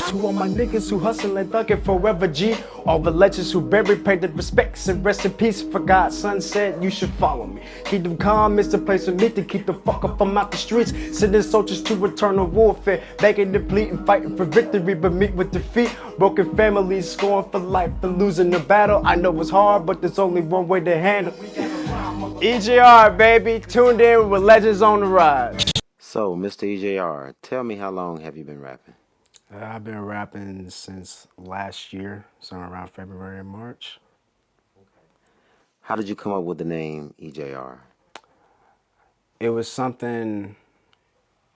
To all my niggas who hustle and thuggin' forever, G. All the legends who buried, pay their respects and rest in peace. For God's son said you should follow me. Kingdom Come is the place for me to keep the fuck up from out the streets. Sending soldiers to eternal warfare, begging and pleading, fighting for victory, but meet with defeat. Broken families scoring for life and losing the battle. I know it's hard, but there's only one way to handle. EJR, baby, tuned in with Legends on the Rise. So, Mr. EJR, tell me, how long have you been rapping? I've been rapping since last year, somewhere around February and March. How did you come up with the name EJR? It was something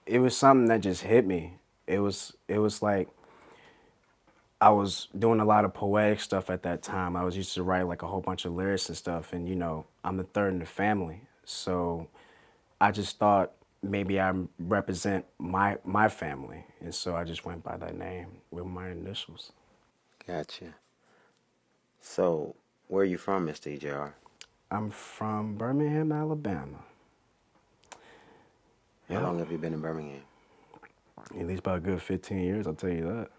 that just hit me. It was like I was doing a lot of poetic stuff at that time. I was used to write like a whole bunch of lyrics and stuff, and I'm the third in the family. So I just thought maybe I represent my family, and so I just went by that name with my initials. Gotcha. So, where are you from, Mr. EJR? I'm from Birmingham, Alabama. How long have you been in Birmingham? At least about a good 15 years, I'll tell you that.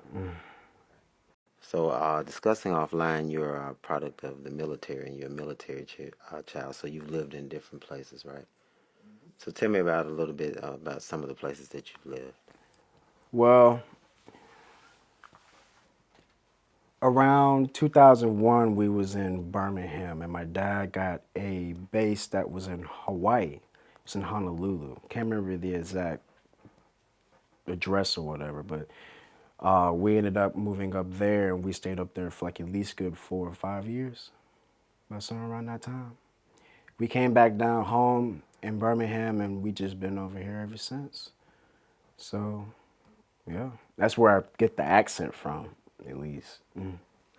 So, discussing offline, you're a product of the military and you're a military child, so you've lived in different places, right? So tell me about a little bit about some of the places that you've lived. Well, around 2001, we was in Birmingham, and my dad got a base that was in Hawaii. It's in Honolulu. Can't remember the exact address or whatever, but we ended up moving up there, and we stayed up there for like at least good 4 or 5 years, about somewhere around that time. We came back down home in Birmingham, and we just been over here ever since. So, yeah, that's where I get the accent from, at least.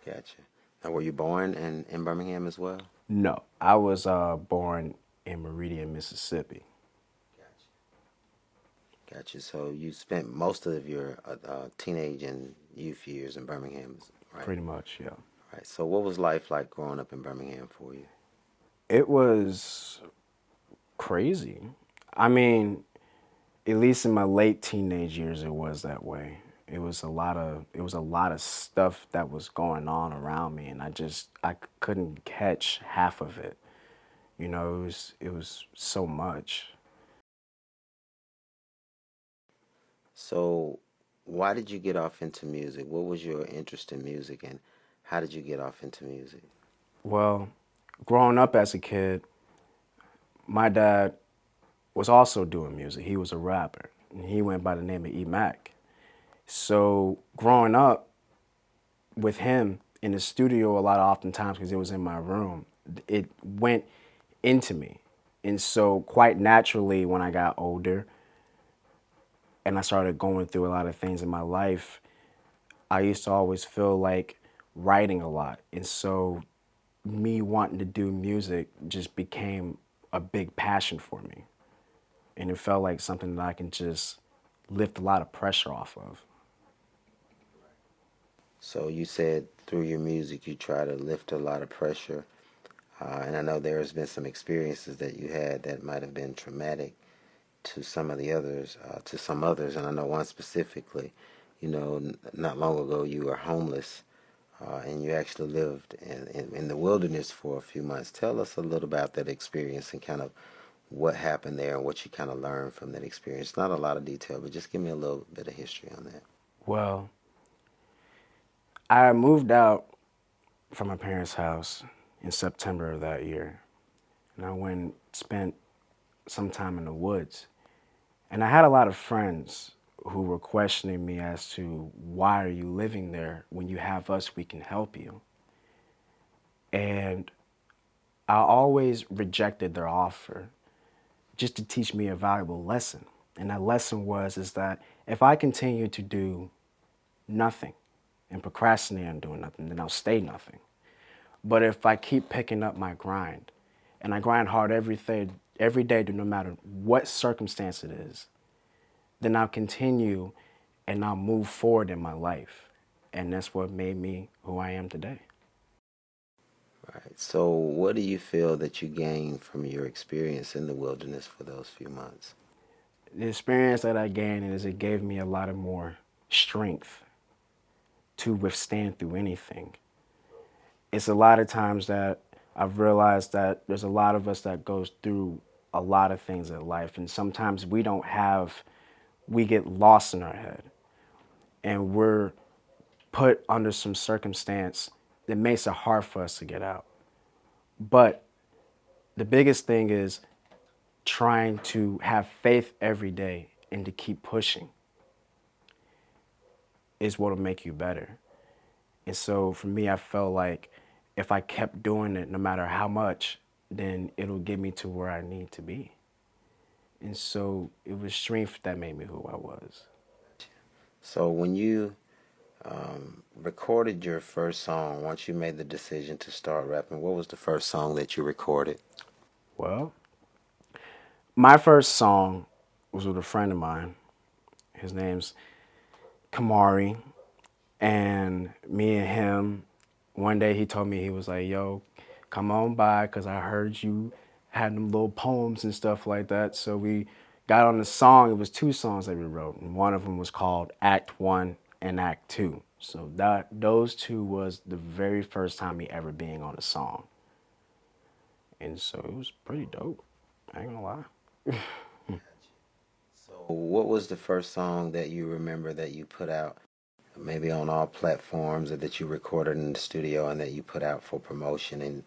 Gotcha. Now, were you born in Birmingham as well? No, I was born in Meridian, Mississippi. Gotcha. So you spent most of your teenage and youth years in Birmingham, right? Pretty much, yeah. Right. So what was life like growing up in Birmingham for you? It was crazy. I mean, at least in my late teenage years, it was that way. It was a lot of stuff that was going on around me, and I couldn't catch half of it. It was so much. So why did you get off into music? What was your interest in music, and how did you get off into music? Well, growing up as a kid, my dad was also doing music. He was a rapper, and he went by the name of E-Mac. So growing up with him in the studio a lot, oftentimes, because it was in my room, it went into me. And so quite naturally, when I got older and I started going through a lot of things in my life, I used to always feel like writing a lot. And so me wanting to do music just became a big passion for me. And it felt like something that I can just lift a lot of pressure off of. So you said through your music you try to lift a lot of pressure, and I know there's been some experiences that you had that might have been traumatic to some of the others, to some others, and I know one specifically. Not long ago you were homeless, and you actually lived in the wilderness for a few months. Tell us a little about that experience and kind of what happened there and what you kind of learned from that experience. Not a lot of detail, but just give me a little bit of history on that. Well, I moved out from my parents' house in September of that year, and I went and spent some time in the woods. And I had a lot of friends who were questioning me as to, why are you living there when you have us, we can help you? And I always rejected their offer just to teach me a valuable lesson. And that lesson is that if I continue to do nothing and procrastinate on doing nothing, then I'll stay nothing. But if I keep picking up my grind, and I grind hard every day, no matter what circumstance it is, then I'll continue and I'll move forward in my life. And that's what made me who I am today. Right. So what do you feel that you gained from your experience in the wilderness for those few months? The experience that I gained is it gave me a lot of more strength to withstand through anything. It's a lot of times that I've realized that there's a lot of us that goes through a lot of things in life, and sometimes we get lost in our head, and we're put under some circumstance that makes it hard for us to get out. But the biggest thing is trying to have faith every day and to keep pushing is what will make you better. And so for me, I felt like if I kept doing it, no matter how much, then it'll get me to where I need to be. And so it was strength that made me who I was. So when you recorded your first song, once you made the decision to start rapping, what was the first song that you recorded? Well, my first song was with a friend of mine. His name's Kamari. And me and him, one day he told me, he was like, yo, come on by, because I heard you had them little poems and stuff like that. So we got on the song. It was two songs that we wrote, and one of them was called Act One and Act Two. So those two was the very first time me ever being on a song. And so it was pretty dope. I ain't gonna lie. So what was the first song that you remember that you put out, maybe on all platforms, or that you recorded in the studio and that you put out for promotion, and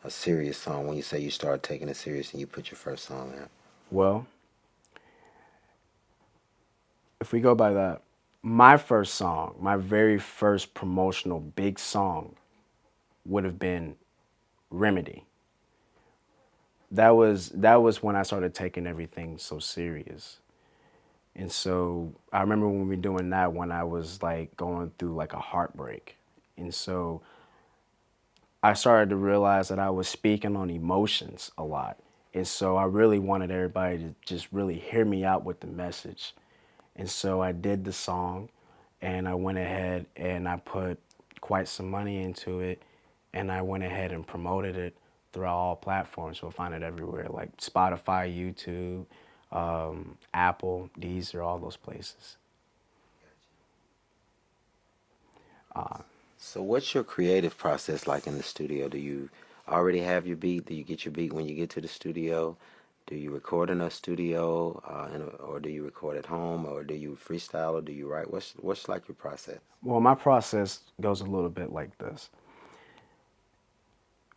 a serious song when you say you started taking it serious and you put your first song out? Well, if we go by that, my first song, my very first promotional big song would have been Remedy. That was when I started taking everything so serious. And so I remember when we were doing that when I was like going through like a heartbreak. And so I started to realize that I was speaking on emotions a lot. And so I really wanted everybody to just really hear me out with the message. And so I did the song, and I went ahead and I put quite some money into it, and I went ahead and promoted it throughout all platforms. You'll find it everywhere, like Spotify, YouTube, Apple, Deezer, all those places. So what's your creative process like in the studio? Do you already have your beat? Do you get your beat when you get to the studio? Do you record in a studio, or do you record at home, or do you freestyle, or do you write? What's like your process? Well, my process goes a little bit like this.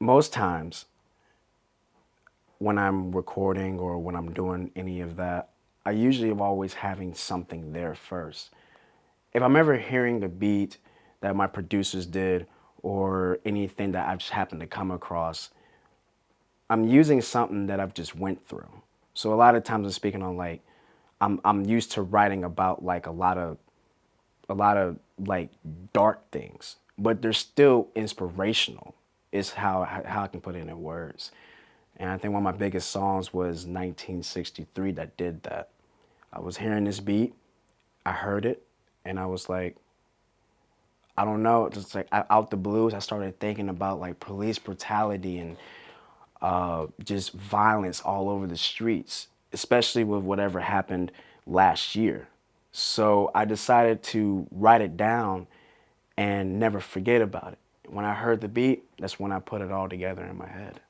Most times when I'm recording or when I'm doing any of that, I usually am always having something there first. If I'm ever hearing a beat that my producers did or anything that I've just happened to come across, I'm using something that I've just went through. So a lot of times I'm speaking on like I'm used to writing about like a lot of like dark things, but they're still inspirational. Is how I can put it in words. And I think one of my biggest songs was 1963 that did that. I was hearing this beat, I heard it, and I was like, I don't know, just like out the blues, I started thinking about like police brutality and just violence all over the streets, especially with whatever happened last year. So I decided to write it down and never forget about it. When I heard the beat, that's when I put it all together in my head.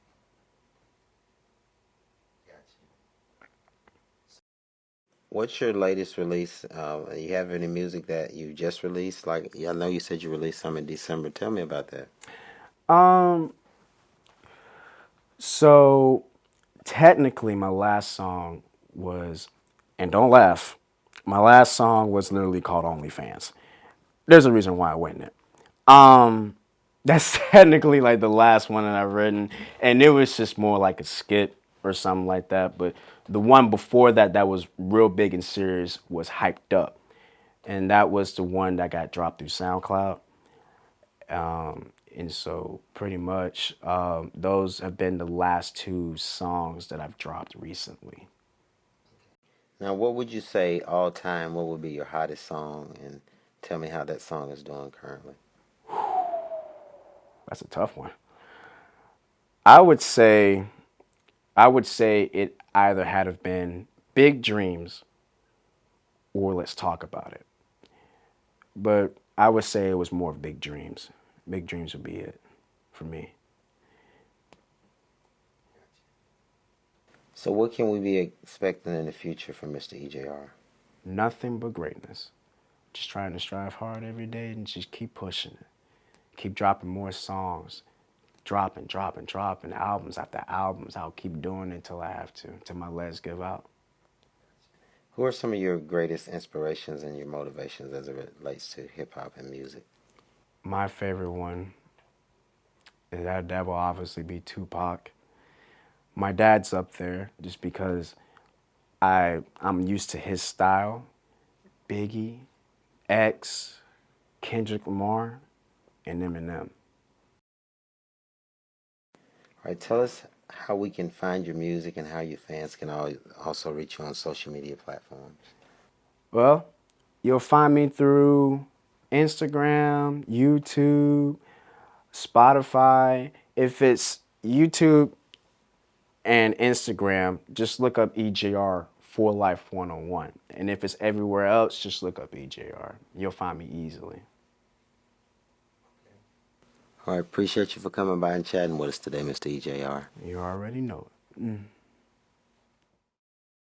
What's your latest release? You have any music that you just released? Like, yeah, I know you said you released some in December. Tell me about that. Um, so technically my last song was, and don't laugh, my last song was literally called OnlyFans. There's a reason why I went in it. Um, that's technically like the last one that I've written, and it was just more like a skit or something like that. But the one before that, that was real big and serious, was Hyped Up, and that was the one that got dropped through SoundCloud. And so pretty much those have been the last two songs that I've dropped recently. Now, what would you say all time? What would be your hottest song? And tell me how that song is doing currently. That's a tough one. I would say I would say it either had have been Big Dreams or Let's Talk About It. But I would say it was more big dreams. Big dreams would be it for me. So what can we be expecting in the future from Mr. EJR? Nothing but greatness. Just trying to strive hard every day and just keep pushing it. Keep dropping more songs. Dropping albums after albums. I'll keep doing it until I have to, until my legs give out. Who are some of your greatest inspirations and your motivations as it relates to hip hop and music? My favorite one is that will obviously be Tupac. My dad's up there just because I'm used to his style. Biggie, X, Kendrick Lamar, and Eminem. All right, tell us how we can find your music and how your fans can also reach you on social media platforms. Well, you'll find me through Instagram, YouTube, Spotify. If it's YouTube and Instagram, just look up EJR for Life 101. And if it's everywhere else, just look up EJR. You'll find me easily. All right, appreciate you for coming by and chatting with us today, Mr. EJR. You already know it.